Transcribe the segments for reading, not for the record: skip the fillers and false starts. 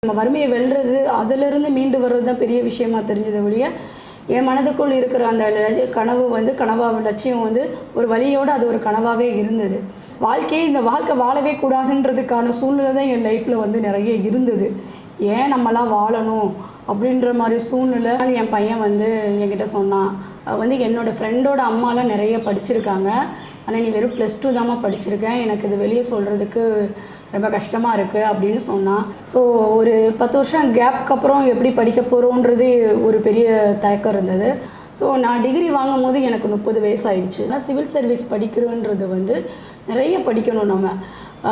நம்ம வறுமையை வெல்றது அதிலிருந்து மீண்டு வர்றது தான் பெரிய விஷயமா தெரிஞ்சது ஒழிய என் மனதுக்குள் இருக்கிற அந்த கனவு கனவாக லட்சியம் ஒரு வழியோடு அது ஒரு கனவாகவே இருந்தது. இந்த வாழ்க்கை வாழவே கூடாதுன்றதுக்கான சூழ்நிலை தான் என் லைஃப்பில் நிறைய இருந்தது. ஏன் நம்மலாம் வாழணும் அப்படின்ற மாதிரி சூழ்நிலை என் பையன் என்கிட்ட சொன்னான். என்னோடய ஃப்ரெண்டோட அம்மாலாம் நிறைய படிச்சிருக்காங்க, ஆனால் நீ வெறும் +2 தாம்மா படிச்சிருக்கேன், எனக்கு இது வெளியே சொல்கிறதுக்கு ரொம்ப கஷ்டமாக இருக்குது அப்படின்னு சொன்னான். ஸோ ஒரு 10 வருஷம் கேப்க்கு அப்புறம் எப்படி படிக்க போகிறோன்றது ஒரு பெரிய தயக்கம் இருந்தது. ஸோ நான் டிகிரி வாங்கும் போது எனக்கு 30 வயசு ஆயிடுச்சு. ஆனால் சிவில் சர்வீஸ் படிக்கிறோன்றது நிறைய படிக்கணும் நம்ம.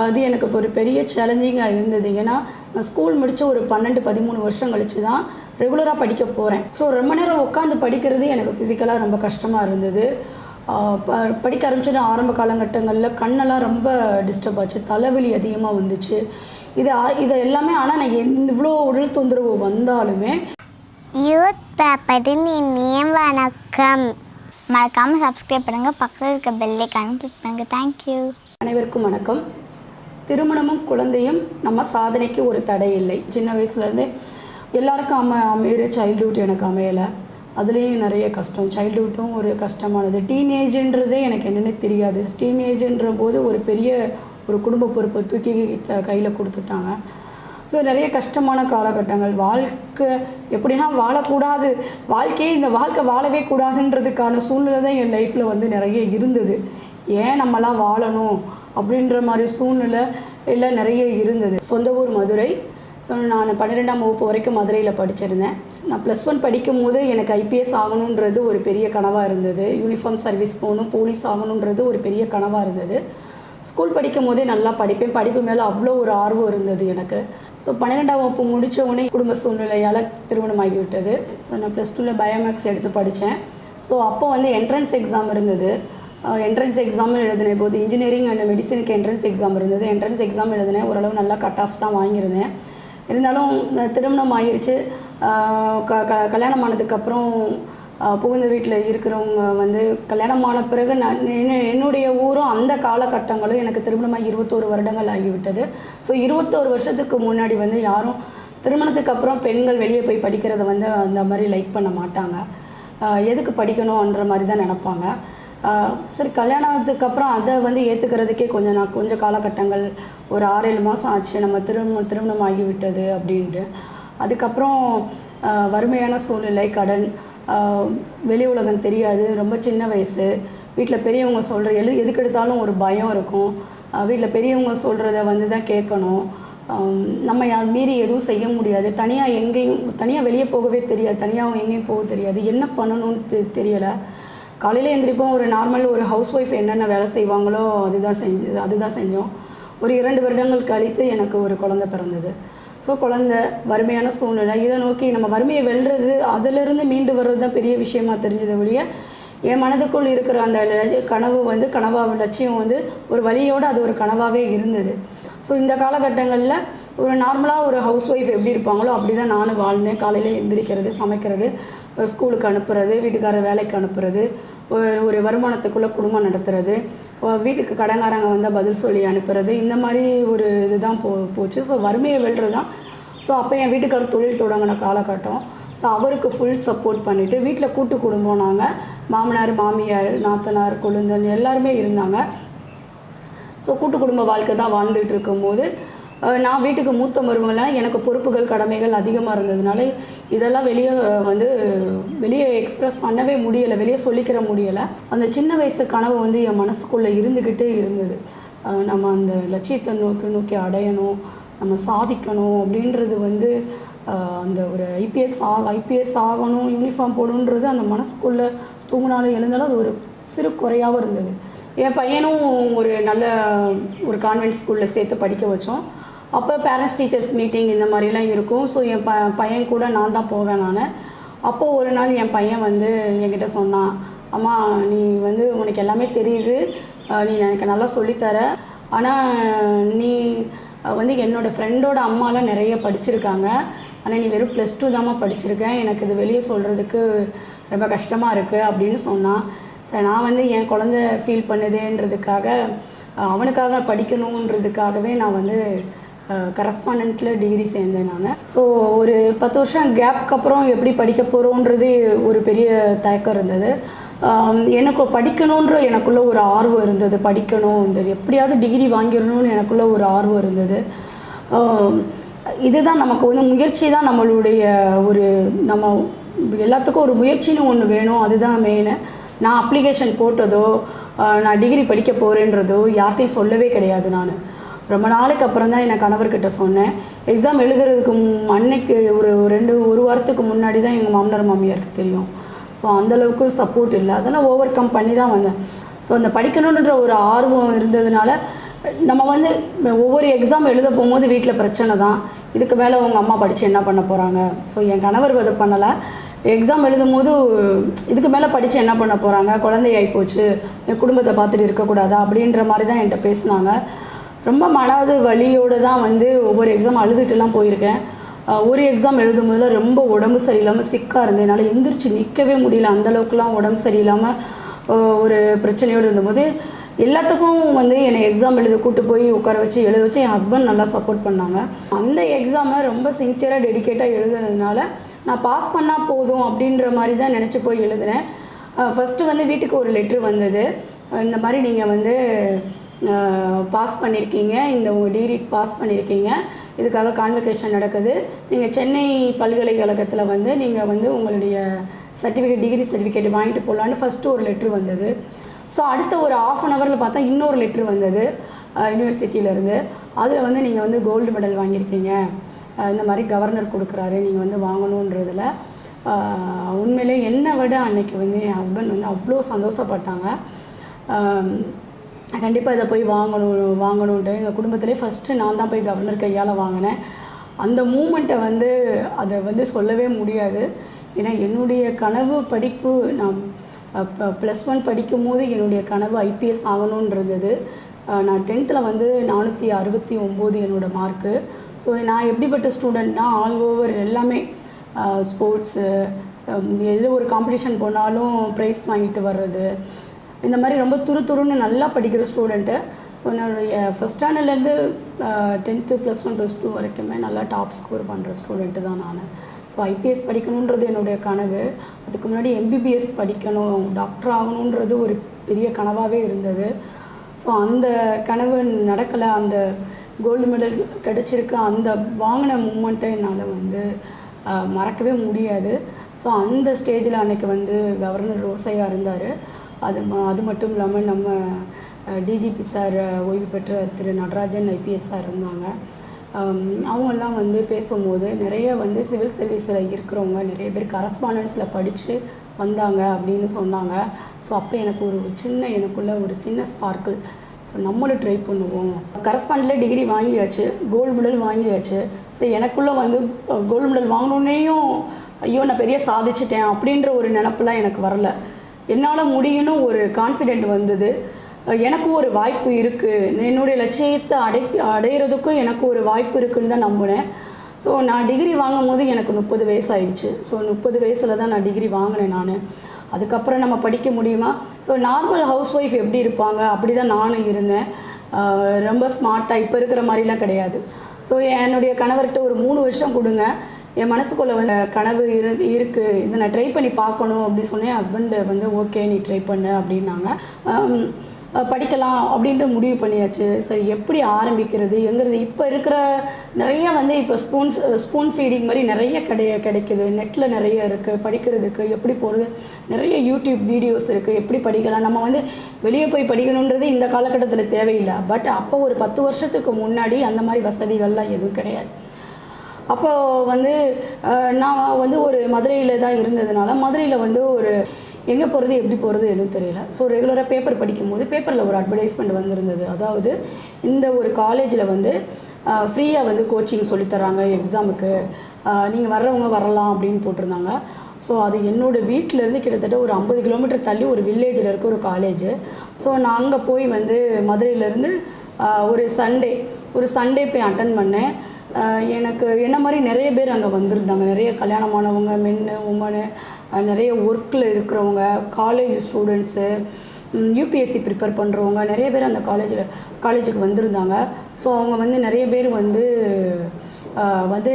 அது எனக்கு இப்போ ஒரு பெரிய சேலஞ்சிங்காக இருந்தது. ஏன்னா நான் ஸ்கூல் முடித்த ஒரு 12-13 வருஷம் கழித்து தான் ரெகுலராக படிக்க போகிறேன். ஸோ ரொம்ப நேரம் உட்காந்து படிக்கிறது எனக்கு ஃபிசிக்கலாக ரொம்ப கஷ்டமாக இருந்தது. படிக்க ஆரம்பிச்சது ஆரம்ப காலகட்டங்களில் கண்ணெல்லாம் ரொம்ப டிஸ்டர்ப் ஆச்சு, தலைவலி அதிகமாக வந்துச்சு. இது எல்லாமே ஆனால் நான் இவ்வளோ உடல் தொந்தரவு வந்தாலுமே யூத் பேப்பரின் இனிய வணக்கம். மறக்காமல் சப்ஸ்கிரைப் பண்ணுங்கள், பக்கத்தில் இருக்க பெல் ஐகானை கிளிக் பண்ணுங்கள். தேங்க்யூ. அனைவருக்கும் வணக்கம். திருமணமும் குழந்தையும் நம்ம சாதனைக்கு ஒரு தடை இல்லை. சின்ன வயசுலேருந்தே எல்லாருக்கும் அமைகிற சைல்டுஹுட் எனக்கு அமையலை. அதுலேயும் நிறைய கஷ்டம். சைல்டுஹுட்டும் ஒரு கஷ்டமானது. டீனேஜுன்றதே எனக்கு என்னென்னு தெரியாது. டீனேஜுன்ற போது ஒரு பெரிய குடும்ப பொறுப்பை தூக்கி கையில் கொடுத்துட்டாங்க. ஸோ நிறைய கஷ்டமான காலகட்டங்கள். வாழ்க்கை எப்படின்னா வாழக்கூடாது, இந்த வாழ்க்கை வாழவே கூடாதுன்றதுக்கான சூழ்நிலை தான் என் லைஃப்பில் நிறைய இருந்தது. ஏன் நம்மலாம் வாழணும் அப்படின்ற மாதிரி சூழ்நிலை எல்லாம் நிறைய இருந்தது. சொந்த ஊர் மதுரை. நான் 12ஆம் வகுப்பு வரைக்கும் மதுரையில் படிச்சிருந்தேன். நான் +1 படிக்கும் போது எனக்கு IPS ஆகணுன்றது ஒரு பெரிய கனவாக இருந்தது. யூனிஃபார்ம் சர்வீஸ் போகணும், போலீஸ் ஆகணுன்றது ஒரு பெரிய கனவாக இருந்தது. ஸ்கூல் படிக்கும் போதே நல்லா படிப்பேன். படிப்பு மேலே அவ்வளோ ஒரு ஆர்வம் இருந்தது எனக்கு. ஸோ 12ஆம் வகுப்பு முடித்த உடனே குடும்ப சூழ்நிலையால் திருமணம் ஆகிவிட்டது. ஸோ நான் +2ல் பயோமேக்ஸ் எடுத்து படித்தேன். ஸோ அப்போ என்ட்ரன்ஸ் எக்ஸாம் இருந்தது. என்ட்ரன்ஸ் எக்ஸாம் எழுதினேன். போது இன்ஜினியரிங் அண்ட் மெடிசனுக்கு என்ட்ரன்ஸ் எக்ஸாம் இருந்தது. என்ட்ரன்ஸ் எக்ஸாம் எழுதினேன். ஓரளவு நல்லா கட் ஆஃப் தான் வாங்கியிருந்தேன். இருந்தாலும் திருமணம் ஆகிருச்சு. கல்யாணம் ஆனதுக்கப்புறம் புகுந்த வீட்டில் இருக்கிறவங்க கல்யாணம் ஆன பிறகு என்னுடைய ஊரும் அந்த காலகட்டங்களும் எனக்கு திருமணமாக 21 வருடங்கள் ஆகிவிட்டது. ஸோ 21 வருஷத்துக்கு முன்னாடி யாரும் திருமணத்துக்கு அப்புறம் பெண்கள் வெளியே போய் படிக்கிறத அந்த மாதிரி லைக் பண்ண மாட்டாங்க. எதுக்கு படிக்கணுன்ற மாதிரி தான் நினப்பாங்க. சரி, கல்யாணத்துக்கு அப்புறம் அதை ஏற்றுக்கிறதுக்கே கொஞ்சம் காலகட்டங்கள் ஒரு 6-7 மாதம் ஆச்சு. நம்ம திருமணம் ஆகிவிட்டது அப்படின்ட்டு. அதுக்கப்புறம் வறுமையான சூழ்நிலை, கடன், வெளி உலகம் தெரியாது, ரொம்ப சின்ன வயசு. வீட்டில் பெரியவங்க சொல்கிற எதுக்கு எடுத்தாலும் ஒரு பயம் இருக்கும். வீட்டில் பெரியவங்க சொல்கிறத தான் கேட்கணும். நம்ம மீறி எதுவும் செய்ய முடியாது. தனியாக வெளியே போகவே தெரியாது. தனியாக எங்கேயும் போக தெரியாது. என்ன பண்ணணும்னு தெரியலை. காலையில் எழுந்திரிப்போம். ஒரு நார்மல் ஒரு ஹவுஸ் ஒய்ஃப் என்னென்ன வேலை செய்வாங்களோ அதுதான் செஞ்சோம். ஒரு 2 வருடங்கள் கழித்து எனக்கு ஒரு குழந்தை பிறந்தது. ஸோ குழந்தை, வறுமையான சூழ்நிலை, இதை நோக்கி நம்ம வறுமையை வெல்றது அதிலிருந்து மீண்டு வர்றது தான் பெரிய விஷயமா தெரிஞ்சது ஒழிய என் மனதுக்குள் இருக்கிற அந்த கனவு கனவாக லட்சியம் ஒரு வழியோடு அது ஒரு கனவாகவே இருந்தது. ஸோ இந்த காலகட்டங்களில் ஒரு நார்மலாக ஒரு ஹவுஸ் ஒய்ஃப் எப்படி இருப்பாங்களோ அப்படி தான் நானும் வாழ்ந்தேன். காலையில் எந்திரிக்கிறது, சமைக்கிறது, ஸ்கூலுக்கு அனுப்புறது, வீட்டுக்காரர் வேலைக்கு அனுப்புறது, ஒரு வருமானத்துக்குள்ளே குடும்பம் நடத்துறது, வீட்டுக்கு கடங்காரங்க வந்தால் பதில் சொல்லி அனுப்புறது, இந்த மாதிரி ஒரு இதுதான் போச்சு. ஸோ வறுமையை வெல்றது தான். ஸோ அப்போ என் வீட்டுக்காரர் தொழில் தொடங்கின காலகட்டம். ஸோ அவருக்கு ஃபுல் சப்போர்ட் பண்ணிவிட்டு வீட்டில் கூட்டு குடும்பம். நாங்கள் மாமனார், மாமியார், நாத்தனார், கொழுந்தன் எல்லாருமே இருந்தாங்க. ஸோ கூட்டு குடும்ப வாழ்க்கை தான் வாழ்ந்துகிட்டு இருக்கும்போது நான் வீட்டுக்கு மூத்த மருமகளாக எனக்கு பொறுப்புகள், கடமைகள் அதிகமாக இருந்ததுனால இதெல்லாம் வெளியே எக்ஸ்ப்ரெஸ் பண்ணவே முடியலை, வெளியே சொல்லிக்கிற முடியலை. அந்த சின்ன வயசு கனவு என் மனசுக்குள்ளே இருந்துக்கிட்டே இருந்தது. நம்ம அந்த லட்சியத்தை நோக்கி அடையணும், நம்ம சாதிக்கணும் அப்படின்றது அந்த ஒரு ஐபிஎஸ் ஆகணும், யூனிஃபார்ம் போடணுன்றது அந்த மனசுக்குள்ளே தூங்கினாலும் எழுந்தாலும் அது ஒரு சிறு குறையாகவும் இருந்தது. என் பையனும் ஒரு நல்ல ஒரு கான்வென்ட் ஸ்கூலில் சேர்த்து படிக்க வச்சோம். அப்போ பேரண்ட்ஸ் டீச்சர்ஸ் மீட்டிங் இந்த மாதிரிலாம் இருக்கும். ஸோ என் பையன் கூட நான் தான் போவேன். அப்போது ஒரு நாள் என் பையன் என்கிட்ட சொன்னான், அம்மா நீ உனக்கு எல்லாமே தெரியுது, நீ எனக்கு நல்லா சொல்லித்தர, ஆனால் நீ என்னோடய ஃப்ரெண்டோட அம்மாலாம் நிறைய படிச்சிருக்காங்க, ஆனால் நீ வெறும் +2 தாம்மா படிச்சிருக்கேன், எனக்கு இது வெளியே சொல்கிறதுக்கு ரொம்ப கஷ்டமாக இருக்குது அப்படின்னு சொன்னான். சரி, நான் என் குழந்தை ஃபீல் பண்ணுதேன்றதுக்காக அவனுக்காக படிக்கணுன்றதுக்காகவே நான் கரஸ்பாண்டண்ட்டில் டிகிரி சேர்ந்தேன் நான். ஸோ ஒரு 10 வருஷம் கேப்க்கு அப்புறம் எப்படி படிக்க போகிறோன்றது ஒரு பெரிய தயக்கம் இருந்தது. எனக்கு படிக்கணுன்ற எனக்குள்ளே ஒரு ஆர்வம் இருந்தது. படிக்கணும், இந்த எப்படியாவது டிகிரி வாங்கிடணும்னு எனக்குள்ளே ஒரு ஆர்வம் இருந்தது. இதுதான் நமக்கு வந்து முயற்சி தான் நம்மளுடைய நம்ம எல்லாத்துக்கும் ஒரு முயற்சின்னு ஒன்று வேணும். அதுதான் மெயினு. நான் அப்ளிகேஷன் போட்டதோ நான் டிகிரி படிக்க போகிறேன்றதோ யார்கிட்டையும் சொல்லவே கிடையாது. நான் ரொம்ப நாளைக்கு அப்புறம் தான் என் கணவர்கிட்ட சொன்னேன். எக்ஸாம் எழுதுறதுக்கு அன்னைக்கு ஒரு வாரத்துக்கு முன்னாடி தான் எங்கள் மாமனார் மாமியாருக்கு தெரியும். ஸோ அந்தளவுக்கு சப்போர்ட் இல்லை. அதெல்லாம் ஓவர் கம் பண்ணி தான் வந்தேன். ஸோ அந்த படிக்கணுன்ற ஒரு ஆர்வம் இருந்ததுனால நம்ம வந்து ஒவ்வொரு எக்ஸாம் எழுத போகும்போது வீட்டில் பிரச்சனை தான். இதுக்கு மேலே உங்கள் அம்மா படித்து என்ன பண்ண போகிறாங்க? ஸோ என் கணவர் அதை பண்ணலை. எக்ஸாம் எழுதும் போது இதுக்கு மேலே படித்து என்ன பண்ண போகிறாங்க, குழந்தையாகி போச்சு, என் குடும்பத்தை பார்த்துட்டு இருக்கக்கூடாதா அப்படின்ற மாதிரி தான் என்கிட்ட பேசினாங்க. ரொம்ப மனது வலியோடு தான் வந்து ஒவ்வொரு எக்ஸாம் அழுதுட்டுலாம் போயிருக்கேன். ஒரு எக்ஸாம் எழுதும் போதுல ரொம்ப உடம்பு சரியில்லாமல் சிக்காக இருந்தேன். என்னால் எந்திரிச்சு நிற்கவே முடியல. அந்தளவுக்குலாம் உடம்பு சரியில்லாமல் ஒரு பிரச்சனையோடு இருந்தபோது எல்லாத்துக்கும் வந்து என்னை எக்ஸாம் எழுத கூட்டு போய் உட்கார வச்சு எழுத வச்சு என் ஹஸ்பண்ட் நல்லா சப்போர்ட் பண்ணாங்க. அந்த எக்ஸாமை ரொம்ப சின்சியராக டெடிக்கேட்டாக எழுதுனதுனால நான் பாஸ் பண்ணால் போதும் அப்படின்ற மாதிரி தான் நினச்சி போய் எழுதுனேன். ஃபஸ்ட்டு வந்து வீட்டுக்கு ஒரு லெட்ரு வந்தது. இந்த மாதிரி நீங்கள் வந்து பாஸ் பண்ணியிருக்கீங்க, இந்த உங்கள் டிகிரிக்கு பாஸ் பண்ணியிருக்கீங்க, இதுக்காக கான்வெகேஷன் நடக்குது, நீங்கள் சென்னை பல்கலைக்கழகத்தில் வந்து நீங்கள் வந்து உங்களுடைய டிகிரி சர்டிஃபிகேட் வாங்கிட்டு போகலான்னு ஃபஸ்ட்டு ஒரு லெட்ரு வந்தது. ஸோ அடுத்த ஒரு 1/2 ஹவரில் பார்த்தா இன்னொரு லெட்ரு வந்தது யூனிவர்சிட்டியிலேருந்து. அதில் வந்து நீங்கள் வந்து கோல்டு மெடல் வாங்கியிருக்கீங்க, இந்த மாதிரி கவர்னர் கொடுக்குறாரு, நீங்கள் வந்து வாங்கணுன்றதில் உண்மையிலே என்னை விட அன்றைக்கி வந்து என் ஹஸ்பண்ட் வந்து அவ்வளோ சந்தோஷப்பட்டாங்க. கண்டிப்பாக இதை போய் வாங்கணுன்ட்டு எங்கள் குடும்பத்திலே ஃபஸ்ட்டு நான் தான் போய் கவர்னர் கையால் வாங்கினேன். அந்த மூமெண்ட்டை வந்து அதை வந்து சொல்லவே முடியாது. ஏன்னா என்னுடைய கனவு படிப்பு நான் +1 படிக்கும்போது என்னுடைய கனவு IPS ஆகணுன்னு இருந்தது. நான் 10th வந்து 469 என்னோடய மார்க்கு. ஸோ நான் எப்படிப்பட்ட ஸ்டூடெண்ட்னா ஆல் ஓவர் எல்லாமே ஸ்போர்ட்ஸு, எது ஒரு காம்படிஷன் போனாலும் ப்ரைஸ் வாங்கிட்டு வர்றது, இந்த மாதிரி ரொம்ப துருன்னு நல்லா படிக்கிற ஸ்டூடெண்ட்டு. ஸோ என்னுடைய ஃபஸ்ட் ஸ்டாண்டர்ட்லேருந்து 10th +1 +2 வரைக்குமே நல்லா டாப் ஸ்கோர் பண்ணுற ஸ்டூடெண்ட்டு தான் நான். ஸோ IPS படிக்கணுன்றது என்னுடைய கனவு. அதுக்கு முன்னாடி MBBS படிக்கணும், டாக்டர் ஆகணுன்றது ஒரு பெரிய கனவாகவே இருந்தது. ஸோ அந்த கனவு நடக்கலை. அந்த கோல்டு மெடல் கிடச்சிருக்கு. அந்த வாங்கின மூமெண்ட்டை என்னால் வந்து மறக்கவே முடியாது. ஸோ அந்த ஸ்டேஜில் அன்றைக்கி வந்து கவர்னர் ரோசையா இருந்தார். அது மட்டும் இல்லாமல் நம்ம DGP சார், ஓய்வு பெற்ற திரு நடராஜன் IPS சார் இருந்தாங்க. அவங்கெல்லாம் வந்து பேசும்போது நிறைய வந்து சிவில் சர்வீஸில் இருக்கிறவங்க நிறைய பேர் கரஸ்பாண்டன்ஸில் படித்து வந்தாங்க அப்படின்னு சொன்னாங்க. ஸோ அப்போ எனக்கு எனக்குள்ளே ஒரு சின்ன ஸ்பார்க்கிள். ஸோ நம்மளும் ட்ரை பண்ணுவோம். கரஸ்பாண்டில் டிகிரி வாங்கியாச்சு, கோல்டு மெடல் வாங்கியாச்சு. ஸோ எனக்குள்ளே வந்து கோல்டு மெடல் வாங்கினோன்னையும் ஐயோ நான் பெரிய சாதிச்சிட்டேன் அப்படின்ற ஒரு நினப்பெல்லாம் எனக்கு வரல. என்னால் முடியும்னு ஒரு கான்ஃபிடென்ட் வந்தது. எனக்கும் ஒரு வாய்ப்பு இருக்குது, என்னுடைய லட்சியத்தை அடையிறதுக்கும் எனக்கு ஒரு வாய்ப்பு இருக்குதுன்னு தான் நம்பினேன். ஸோ நான் டிகிரி வாங்கும் போது எனக்கு 30 வயசு ஆயிடுச்சு. ஸோ 30 வயசில் தான் நான் டிகிரி வாங்கினேன் நான். அதுக்கப்புறம் நம்ம படிக்க முடியுமா? ஸோ நார்மல் ஹவுஸ் ஒய்ஃப் எப்படி இருப்பாங்க அப்படி தான் நானும் இருந்தேன். ரொம்ப ஸ்மார்ட்டாக இப்போ இருக்கிற மாதிரிலாம் கிடையாது. ஸோ என்னுடைய கணவர்கிட்ட ஒரு 3 வருஷம் கொடுங்க, என் மனசுக்குள்ளே வந்து கனவு இருக்குது, இதை நான் ட்ரை பண்ணி பார்க்கணும் அப்படின்னு சொன்னேன். ஹஸ்பண்டு வந்து ஓகே நீ ட்ரை பண்ணு அப்படின்னாங்க. படிக்கலாம் அப்படின்ட்டு முடிவு பண்ணியாச்சு. சரி எப்படி ஆரம்பிக்கிறது எங்கிறது இப்போ இருக்கிற நிறைய வந்து இப்போ ஸ்பூன் ஃபீடிங் மாதிரி நிறைய கிடைக்குது. நெட்டில் நிறைய இருக்குது படிக்கிறதுக்கு. எப்படி போகிறது, நிறைய யூடியூப் வீடியோஸ் இருக்குது, எப்படி படிக்கலாம். நம்ம வந்து வெளியே போய் படிக்கணுன்றது இந்த காலகட்டத்தில் தேவையில்லை. பட் அப்போ ஒரு 10 வருஷத்துக்கு முன்னாடி அந்த மாதிரி வசதிகள்லாம் எதுவும் கிடையாது. அப்போது வந்து நான் வந்து ஒரு மதுரையில் தான் இருந்ததுனால மதுரையில் வந்து ஒரு எங்கே போகிறது எப்படி போகிறது எதுவும் தெரியல. ஸோ ரெகுலராக பேப்பர் படிக்கும்போது பேப்பரில் ஒரு அட்வர்டைஸ்மெண்ட் வந்திருந்தது. அதாவது இந்த ஒரு காலேஜில் வந்து ஃப்ரீயாக வந்து கோச்சிங் சொல்லித்தராங்க எக்ஸாமுக்கு, நீங்கள் வர்றவங்க வரலாம் அப்படின்னு போட்டிருந்தாங்க. ஸோ அது என்னோடய வீட்டிலேருந்து கிட்டத்தட்ட ஒரு 50 கிலோமீட்டர் தள்ளி ஒரு வில்லேஜில் இருக்க ஒரு காலேஜு. ஸோ நான் அங்கே போய் வந்து மதுரையிலேருந்து ஒரு சண்டே போய் அட்டன் பண்ணேன். எனக்கு என்ன மாதிரி நிறைய பேர் அங்கே வந்திருந்தாங்க. நிறைய கல்யாணமானவங்க, மென்னு உமனு, நிறைய ஒர்க்கில் இருக்கிறவங்க, காலேஜ் ஸ்டூடெண்ட்ஸு, யூபிஎஸ்சி ப்ரிப்பேர் பண்ணுறவங்க நிறைய பேர் அந்த காலேஜுக்கு வந்திருந்தாங்க. ஸோ அவங்க வந்து நிறைய பேர் வந்து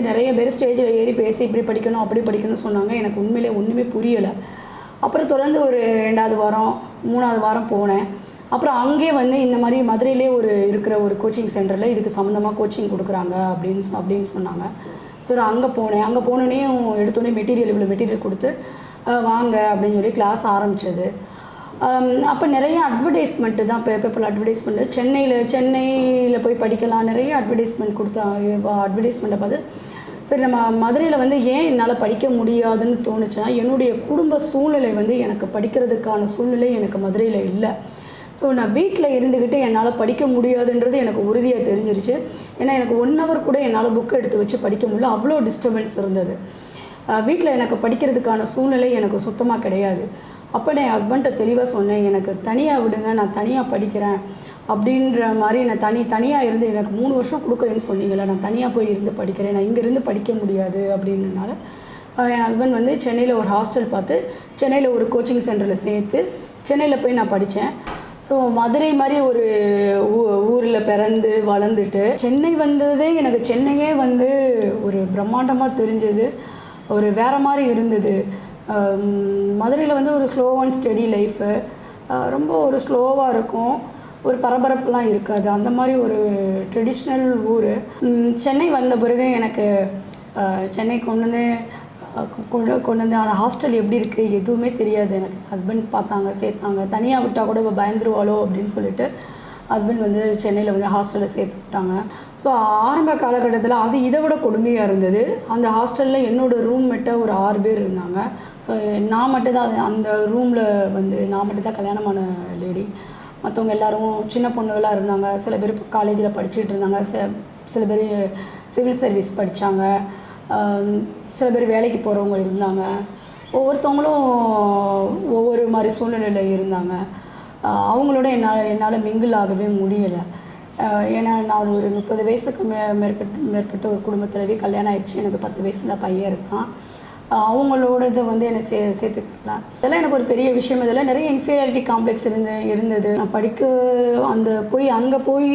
நிறைய பேர் ஸ்டேஜில் ஏறி பேசி இப்படி படிக்கணும் அப்படி படிக்கணும்னு சொன்னாங்க. எனக்கு உண்மையிலே ஒன்றுமே புரியலை. அப்புறம் தொடர்ந்து ஒரு 2வது வாரம் 3வது வாரம் போனேன். அப்புறம் அங்கேயே வந்து இந்த மாதிரி மதுரையிலே இருக்கிற ஒரு கோச்சிங் சென்டரில் இதுக்கு சம்மந்தமாக கோச்சிங் கொடுக்குறாங்க அப்படின்னு சொன்னாங்க. ஸோ நான் அங்கே போனேன். அங்கே போனோடனே எடுத்தோடனே இவ்வளோ மெட்டீரியல் கொடுத்து வாங்க அப்படின்னு சொல்லி கிளாஸ் ஆரம்பித்தது. அப்போ நிறைய அட்வர்டைஸ்மெண்ட்டு தான், பேப்பரில் அட்வர்டைஸ்மெண்ட்டு சென்னையில் போய் படிக்கலாம் நிறைய அட்வர்டைஸ்மெண்ட் அட்வர்டைஸ்மெண்ட்டை பார்த்து சரி நம்ம மதுரையில் வந்து ஏன் என்னால் படிக்க முடியாதுன்னு தோணுச்சுன்னா, என்னுடைய குடும்ப சூழ்நிலை வந்து எனக்கு படிக்கிறதுக்கான சூழ்நிலை எனக்கு மதுரையில் இல்லை. ஸோ நான் வீட்டில் இருந்துக்கிட்டு என்னால் படிக்க முடியாதுன்றது எனக்கு உறுதியாக தெரிஞ்சிருச்சு. ஏன்னா எனக்கு 1 hour கூட என்னால் புக்கை எடுத்து வச்சு படிக்க முடியல, அவ்வளோ டிஸ்டர்பன்ஸ் இருந்தது. வீட்டில் எனக்கு படிக்கிறதுக்கான சூழ்நிலை எனக்கு சுத்தமாக கிடையாது. அப்போ நான் என் ஹஸ்பண்ட்டை தெளிவாக சொன்னேன், எனக்கு தனியாக விடுங்க, நான் தனியாக படிக்கிறேன் அப்படின்ற மாதிரி. நான் தனியாக இருந்து எனக்கு 3 வருஷம் கொடுக்குறேன்னு சொன்னீங்களே, நான் தனியாக போய் இருந்து படிக்கிறேன், நான் இங்கேருந்து படிக்க முடியாது அப்படின்றனால என் ஹஸ்பண்ட் வந்து சென்னையில் ஒரு ஹாஸ்டல் பார்த்து சென்னையில் ஒரு கோச்சிங் சென்டரில் சேர்த்து சென்னையில் போய் நான் படித்தேன். ஸோ மதுரை மாதிரி ஒரு ஊரில் பிறந்து வளர்ந்துட்டு சென்னை வந்ததே எனக்கு சென்னையே வந்து ஒரு பிரம்மாண்டமாக தெரிஞ்சது, ஒரு வேறு மாதிரி இருந்தது. மதுரையில் வந்து ஒரு ஸ்லோ அண்ட் ஸ்டெடி லைஃபு, ரொம்ப ஒரு ஸ்லோவாக இருக்கும், ஒரு பரபரப்புலாம் இருக்காது, அந்த மாதிரி ஒரு ட்ரெடிஷ்னல் ஊர். சென்னை வந்த பிறகு எனக்கு சென்னை கொண்டு வந்து அந்த ஹாஸ்டல் எப்படி இருக்குது எதுவுமே தெரியாது எனக்கு. ஹஸ்பண்ட் பார்த்தாங்க, சேர்த்தாங்க. தனியாக விட்டால் கூட இப்போ பயந்துருவாளோ அப்படின்னு சொல்லிட்டு ஹஸ்பண்ட் வந்து சென்னையில் வந்து ஹாஸ்டலில் சேர்த்து விட்டாங்க. ஸோ ஆரம்ப காலகட்டத்தில் அது இதை விட கொடுமையாக இருந்தது. அந்த ஹாஸ்டலில் என்னோடய ரூம்மேட்டாக ஒரு 6 பேர் இருந்தாங்க. ஸோ நான் மட்டும்தான் அந்த ரூமில் வந்து நான் மட்டும்தான் கல்யாணமான லேடி. மற்றவங்க எல்லோரும் சின்ன பொண்ணுகளாக இருந்தாங்க. சில பேர் காலேஜில் படிச்சுட்டு இருந்தாங்க, சில பேர் சிவில் சர்வீஸ் படித்தாங்க, சில பேர் வேலைக்கு போகிறவங்க இருந்தாங்க. ஒவ்வொருத்தவங்களும் ஒவ்வொரு மாதிரி சூழ்நிலையில் இருந்தாங்க. அவங்களோட என்னால் மிங்கிள் ஆகவே முடியலை. ஏன்னா நான் ஒரு 30 வயசுக்கு மேற்பட்ட ஒரு குடும்பத்திலவே கல்யாணம் ஆயிடுச்சு. எனக்கு 10 வயசில் பையன் இருக்கான். அவங்களோட இதை வந்து என்னை சேர்த்துக்கலாம். இதெல்லாம் எனக்கு ஒரு பெரிய விஷயம். இதெல்லாம் நிறைய இன்ஃபீரியாரிட்டி காம்ப்ளெக்ஸ் இருந்தது. நான் அங்கே போய்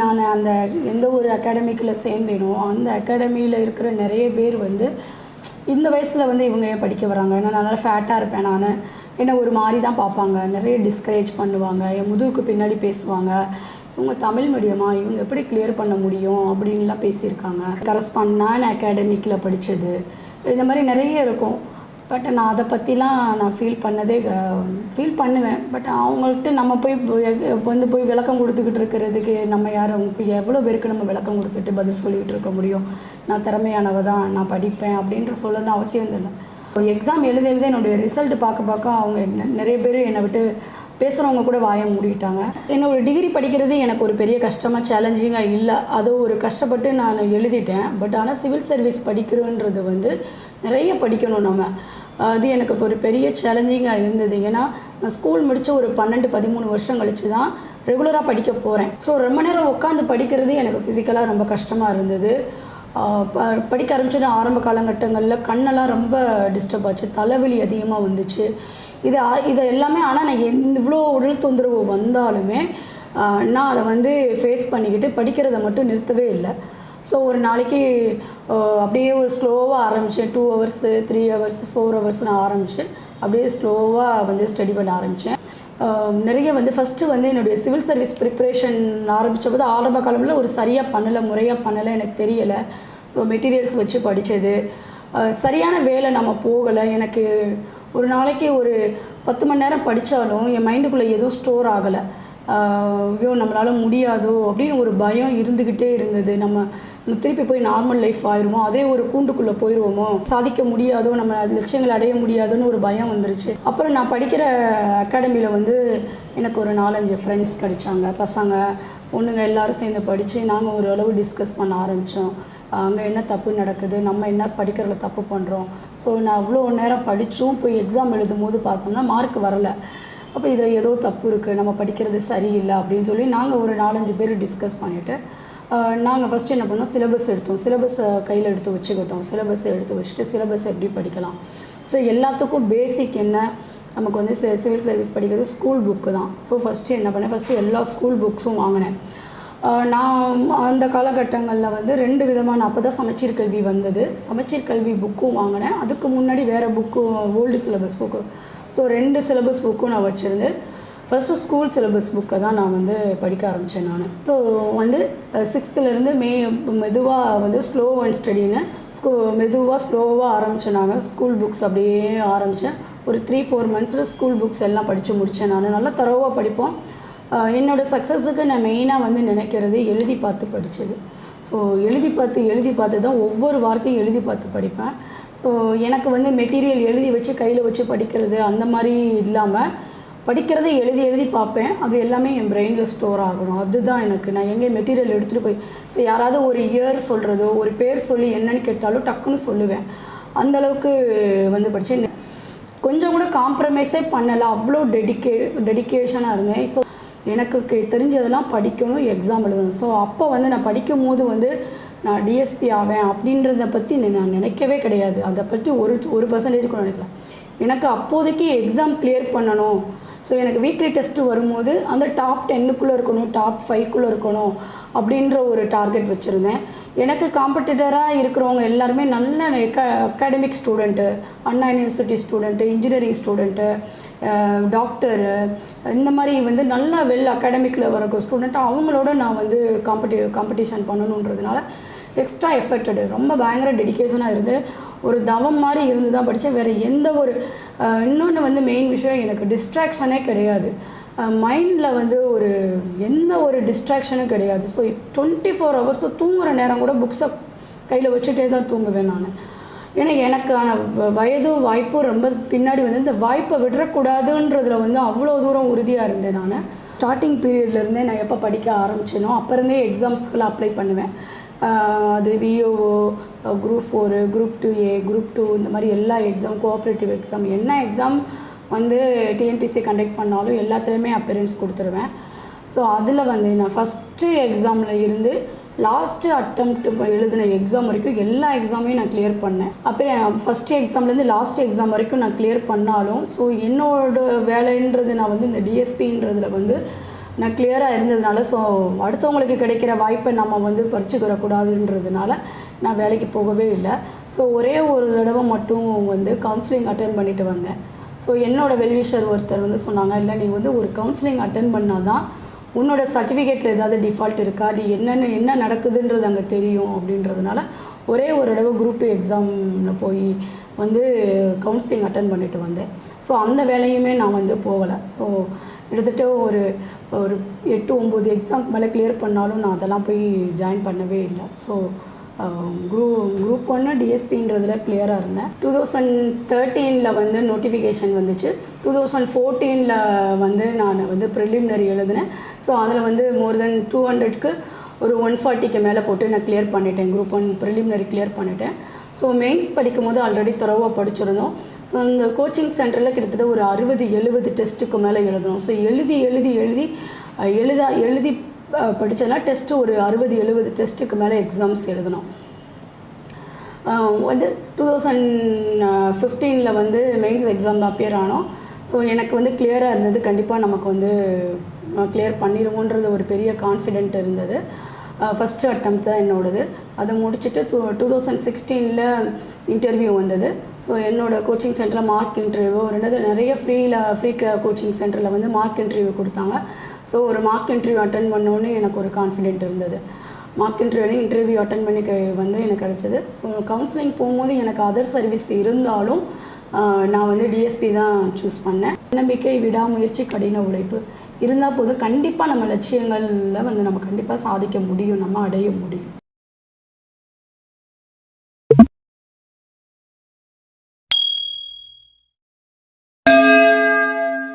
நான் அந்த எந்த ஒரு அகாடமிக்கில் சேர்ந்தேனோ அந்த அகாடமியில் இருக்கிற நிறைய பேர் வந்து இந்த வயசில் வந்து இவங்க ஏன் படிக்க வராங்க, ஏன்னா நான் நல்லா ஃபேட்டாக இருப்பேன், நான் என்ன ஒரு மாதிரி தான் பார்ப்பாங்க, நிறைய டிஸ்கரேஜ் பண்ணுவாங்க, என் முதுகுக்கு பின்னாடி பேசுவாங்க. இவங்க தமிழ் மீடியமாக இவங்க எப்படி கிளியர் பண்ண முடியும் அப்படின்லாம் பேசியிருக்காங்க. கரஸ்பாண்ட் அகாடமிக்கில் படித்தது இந்த மாதிரி நிறைய இருக்கும். பட் நான் அதை பற்றிலாம் நான் ஃபீல் பண்ணுவேன். பட் அவங்கள்ட்ட நம்ம போய் விளக்கம் கொடுத்துக்கிட்டு இருக்கிறதுக்கு நம்ம யாரும் எவ்வளோ பேருக்கு நம்ம விளக்கம் கொடுத்துட்டு பதில் சொல்லிகிட்டு இருக்க முடியும்? நான் திறமையானவ தான், நான் படிப்பேன் அப்படின்ற சொல்லணும்னு அவசியம் இல்லை. எக்ஸாம் எழுத என்னுடைய ரிசல்ட் பார்க்க அவங்க நிறைய பேர் என்னை விட்டு பேசுகிறவங்க கூட வாய மூடிட்டாங்க. என்னோடய டிகிரி படிக்கிறது எனக்கு ஒரு பெரிய கஷ்டமாக சேலஞ்சிங்காக இல்லை, அது ஒரு கஷ்டப்பட்டு நான் எழுதிட்டேன். பட் ஆனால் சிவில் சர்வீஸ் படிக்கிறோன்றது வந்து நிறைய படிக்கணும் நம்ம. அது எனக்கு ஒரு பெரிய சேலஞ்சிங்காக இருந்தது. ஏன்னா நான் ஸ்கூல் முடித்து ஒரு 12-13 வருஷம் கழித்து தான் ரெகுலராக படிக்க போகிறேன். ஸோ ரொம்ப நேரம் உட்காந்து படிக்கிறது எனக்கு ஃபிசிக்கலாக ரொம்ப கஷ்டமாக இருந்தது. படிக்க ஆரம்பிச்சது ஆரம்ப காலகட்டங்களில் கண்ணெல்லாம் ரொம்ப டிஸ்டர்ப் ஆச்சு, தலைவலி அதிகமாக வந்துச்சு. இது எல்லாமே. ஆனால் நான் இவ்வளோ உடல் தொந்தரவு வந்தாலுமே நான் அதை வந்து ஃபேஸ் பண்ணிக்கிட்டு படிக்கிறத மட்டும் நிறுத்தவே இல்லை. ஸோ ஒரு நாளைக்கு அப்படியே ஒரு ஸ்லோவாக ஆரம்பித்தேன். 2 hours 3 hours 4 hours நான் ஆரம்பித்து அப்படியே ஸ்லோவாக வந்து ஸ்டடி பண்ண ஆரம்பித்தேன். நிறைய வந்து ஃபஸ்ட்டு வந்து என்னுடைய சிவில் சர்வீஸ் ப்ரிப்ரேஷன் ஆரம்பித்த போது ஆரம்ப காலத்தில் ஒரு முறையாக பண்ணலை, எனக்கு தெரியலை. ஸோ மெட்டீரியல்ஸ் வச்சு படித்தது, சரியான வேலை நம்ம போகலை. எனக்கு ஒரு நாளைக்கு ஒரு 10 மணி நேரம் படித்தாலும் என் மைண்டுக்குள்ளே எதுவும் ஸ்டோர் ஆகலை. ஐயோ நம்மளால் முடியாதோ அப்படின்னு ஒரு பயம் இருந்துக்கிட்டே இருந்தது. நம்ம திருப்பி போய் நார்மல் லைஃப் ஆயிடுமோ, அதே ஒரு கூண்டுக்குள்ளே போயிடுவோமோ, சாதிக்க முடியாதோ, நம்ம லட்சியங்கள் அடைய முடியாதுன்னு ஒரு பயம் வந்துருச்சு. அப்புறம் நான் படிக்கிற அகாடமியில் வந்து எனக்கு ஒரு 4-5 ஃப்ரெண்ட்ஸ் கிடைச்சாங்க, பசங்க பொண்ணுங்க எல்லோரும் சேர்ந்து படித்து நாங்கள் ஓரளவு டிஸ்கஸ் பண்ண ஆரம்பித்தோம். அங்கே என்ன தப்பு நடக்குது, நம்ம என்ன படிக்கிறதுல தப்பு பண்ணுறோம். ஸோ நான் அவ்வளோ நேரம் படித்தும் போய் எக்ஸாம் எழுதும் போது பார்த்தோம்னா மார்க் வரலை. அப்போ இதில் ஏதோ தப்பு இருக்குது, நம்ம படிக்கிறது சரியில்லை அப்படின்னு சொல்லி நாங்கள் ஒரு 4-5 பேர் டிஸ்கஸ் பண்ணிவிட்டு நாங்கள் ஃபஸ்ட்டு என்ன பண்ணோம், சிலபஸ் எடுத்தோம். சிலபஸை கையில் எடுத்து வச்சுக்கிட்டோம். சிலபஸை எடுத்து வச்சுட்டு சிலபஸ் எப்படி படிக்கலாம், ஸோ எல்லாத்துக்கும் பேசிக் என்ன, நமக்கு வந்து சிவில் சர்வீஸ் படிக்கிறது ஸ்கூல் புக்கு தான். ஸோ ஃபஸ்ட்டு என்ன பண்ணேன், ஃபஸ்ட்டு எல்லா ஸ்கூல் புக்ஸும் வாங்கினேன். நான் அந்த காலகட்டங்களில் வந்து 2 விதமான அப்போ தான் சமச்சீர் கல்வி வந்தது. சமச்சீர் கல்வி புக்கும் வாங்கினேன். அதுக்கு முன்னாடி வேறு book old syllabus book. So 2 syllabus புக்கும் நான் வச்சுருந்து ஃபஸ்ட்டு ஸ்கூல் சிலபஸ் புக்கை தான் நான் வந்து படிக்க ஆரம்பித்தேன் நான். ஸோ வந்து 6th மெதுவாக வந்து ஸ்லோ அண்ட் ஸ்டடின்னு மெதுவாக ஸ்லோவாக ஆரம்பித்தேன். நாங்கள் ஸ்கூல் புக்ஸ் அப்படியே ஆரம்பித்தேன். ஒரு 3-4 மந்த்ஸில் ஸ்கூல் புக்ஸ் எல்லாம் படித்து முடித்தேன். நான் நல்லா தரோவாக படிப்போம். என்னோடய சக்ஸஸுக்கு நான் மெயினாக வந்து நினைக்கிறது எழுதி பார்த்து படித்தது. ஸோ எழுதி பார்த்து தான் ஒவ்வொரு வார்த்தையும் எழுதி பார்த்து படிப்பேன். ஸோ எனக்கு வந்து மெட்டீரியல் எழுதி வச்சு கையில் வச்சு படிக்கிறது அந்த மாதிரி இல்லாமல் படிக்கிறதை எழுதி பார்ப்பேன். அது எல்லாமே என் பிரெயினில் ஸ்டோர் ஆகணும். அதுதான் எனக்கு. நான் எங்கே மெட்டீரியல் எடுத்துகிட்டு போய் ஸோ யாராவது ஒரு இயர் சொல்கிறதோ ஒரு பேர் சொல்லி என்னன்னு கேட்டாலும் டக்குன்னு சொல்லுவேன். அந்தளவுக்கு வந்து படித்தேன். கொஞ்சம் கூட காம்ப்ரமைஸே பண்ணலை. அவ்வளோ டெடிக்கேஷனாக இருந்தேன். ஸோ எனக்கு தெரிஞ்சதெல்லாம் படிக்கணும், எக்ஸாம் எழுதணும். ஸோ அப்போ வந்து நான் படிக்கும் போது வந்து நான் டிஎஸ்பி ஆவேன் அப்படின்றத பற்றி நான் நினைக்கவே கிடையாது. அதை பற்றி ஒரு பர்சன்டேஜ் கூட நினைக்கல. எனக்கு அப்போதைக்கு எக்ஸாம் கிளியர் பண்ணணும். ஸோ எனக்கு வீக்லி டெஸ்ட்டு வரும்போது அந்த டாப் 10க்குள்ளே இருக்கணும், டாப் 5க்குள்ளே இருக்கணும் அப்படின்ற ஒரு டார்கெட் வச்சுருந்தேன். எனக்கு காம்படிட்டராக இருக்கிறவங்க எல்லாருமே நல்ல academic student, Anna university student, engineering student, doctor, இந்த மாதிரி வந்து நல்ல அகாடமிக்கில் வர ஸ்டூடெண்ட்டு அவங்களோட நான் வந்து காம்படிஷன் பண்ணணுன்றதுனால எக்ஸ்ட்ரா எஃபர்ட்டடு ரொம்ப பயங்கர டெடிக்கேஷனாக இருந்து ஒரு தவம் மாதிரி இருந்து தான் படித்தேன். வேறு எந்த ஒரு இன்னொன்று வந்து மெயின் விஷயம், எனக்கு டிஸ்ட்ராக்ஷனே கிடையாது. மைண்டில் வந்து எந்த ஒரு டிஸ்ட்ராக்ஷனும் கிடையாது. ஸோ 24 ஹவர்ஸ் தூங்குகிற நேரம் கூட புக்ஸை கையில் வச்சுட்டே தான் தூங்குவேன் நான். ஏன்னா எனக்கான வயது வாய்ப்பு ரொம்ப பின்னாடி வந்து இந்த வாய்ப்பை விடக்கூடாதுன்றதுல வந்து அவ்வளோ தூரம் உறுதியாக இருந்தேன் நான். ஸ்டார்டிங் பீரியட்லேருந்தே நான் எப்போ படிக்க ஆரம்பிச்சேனோ அப்போருந்தே எக்ஸாம்ஸ்க்கெல்லாம் அப்ளை பண்ணுவேன். அது விஓஓ, குரூப் 4, குரூப் 2A, குரூப் 2 இந்த மாதிரி எல்லா எக்ஸாம், கோஆப்ரேட்டிவ் எக்ஸாம், என்ன எக்ஸாம் வந்து டிஎன்பிசி கண்டக்ட் பண்ணாலும் எல்லாத்துலேயுமே அப்பீரன்ஸ் கொடுத்துருவேன். ஸோ அதில் வந்து நான் ஃபஸ்ட்டு எக்ஸாமில் இருந்து லாஸ்ட்டு அட்டம்ப்ட் எழுதின எக்ஸாம் வரைக்கும் எல்லா எக்ஸாமையும் நான் கிளியர் பண்ணேன். அப்புறம் ஃபஸ்ட்டு எக்ஸாம்லேருந்து லாஸ்ட் எக்ஸாம் வரைக்கும் நான் கிளியர் பண்ணாலும் ஸோ என்னோடய வேலைன்றது நான் வந்து இந்த டிஎஸ்பின்றதில் வந்து நான் கிளியராக இருந்ததுனால ஸோ அடுத்தவங்களுக்கு கிடைக்கிற வாய்ப்பை நம்ம வந்து பறிச்சுக்கிறக்கூடாதுன்றதுனால நான் வேலைக்கு போகவே இல்லை. ஸோ ஒரே ஒரு தடவை மட்டும் வந்து கவுன்சிலிங் அட்டென்ட் பண்ணிவிட்டு வந்தேன். ஸோ என்னோடய வெல்விஷர் ஒருத்தர் வந்து சொன்னாங்க, இல்லை நீ வந்து ஒரு கவுன்சிலிங் அட்டென்ட் பண்ணால் தான் உன்னோட சர்டிஃபிகேட்டில் ஏதாவது டிஃபால்ட் இருக்கா, நீ என்ன நடக்குதுன்றது அங்கே தெரியும் அப்படின்றதுனால ஒரே ஒரு தடவை குரூப் 2 எக்ஸாமில் போய் வந்து கவுன்சிலிங் அட்டென்ட் பண்ணிட்டு வந்தேன். ஸோ அந்த வேலையுமே நான் வந்து போகலை. ஸோ கிட்டத்தட்ட ஒரு 8-9 எக்ஸாம் மேலே கிளியர் பண்ணாலும் நான் அதெல்லாம் போய் ஜாயின் பண்ணவே இல்லை. ஸோ குரூப் 1 டிஎஸ்பின்றதில் கிளியராக இருந்தேன். 2013 வந்து நோட்டிஃபிகேஷன் வந்துச்சு. 2014 வந்து நான் வந்து ப்ரிலிமினரி எழுதினேன். ஸோ அதில் வந்து மோர் தென் 200க்கு ஒரு 140க்கு மேலே போட்டு நான் கிளியர் பண்ணிட்டேன். குரூப் 1 ப்ரிலிமினரி கிளியர் பண்ணிட்டேன். ஸோ மெயின்ஸ் படிக்கும் போது ஆல்ரெடி தரோவாக படிச்சிருந்தோம். ஸோ இந்த கோச்சிங் சென்டரில் கிட்டத்தட்ட ஒரு 60-70 டெஸ்ட்டுக்கு மேலே எழுதணும். ஸோ எழுதி படித்தனா டெஸ்ட்டு ஒரு 60-70 டெஸ்ட்டுக்கு மேலே எக்ஸாம்ஸ் எழுதணும். வந்து 2015 வந்து மெயின்ஸ் எக்ஸாமில் அப்பியர் ஆனோம். ஸோ எனக்கு வந்து கிளியராக இருந்தது, கண்டிப்பாக நமக்கு வந்து கிளியர் பண்ணிடுவோன்றது ஒரு பெரிய கான்ஃபிடென்ட் இருந்தது. ஃபஸ்ட்டு அட்டெம்ப்ட் தான் என்னோடது. அதை முடிச்சுட்டு 2016 இன்டர்வியூ வந்தது. ஸோ என்னோடய கோச்சிங் சென்டரில் மார்க் இன்டர்வியூ நிறைய ஃப்ரீ கோச்சிங் சென்டரில் வந்து மார்க் இன்டர்வியூ கொடுத்தாங்க. ஸோ ஒரு மார்க் இன்டர்வியூ அட்டன் பண்ணோன்னே எனக்கு ஒரு கான்ஃபிடென்ட் இருந்தது. மார்க் இன்டர்வியூ அட்டன் பண்ணி வந்து எனக்கு கிடச்சிது. ஸோ கவுன்சிலிங் போகும்போது எனக்கு அதர் சர்வீஸ் இருந்தாலும் நான் வந்து டிஎஸ்பி தான் சூஸ் பண்ணேன். நம்பிக்கை, விடாமுயற்சி, கடின உழைப்பு இருந்தால் போதும், கண்டிப்பாக நம்ம லட்சியங்களில் வந்து நம்ம கண்டிப்பாக சாதிக்க முடியும், நம்ம அடைய முடியும்.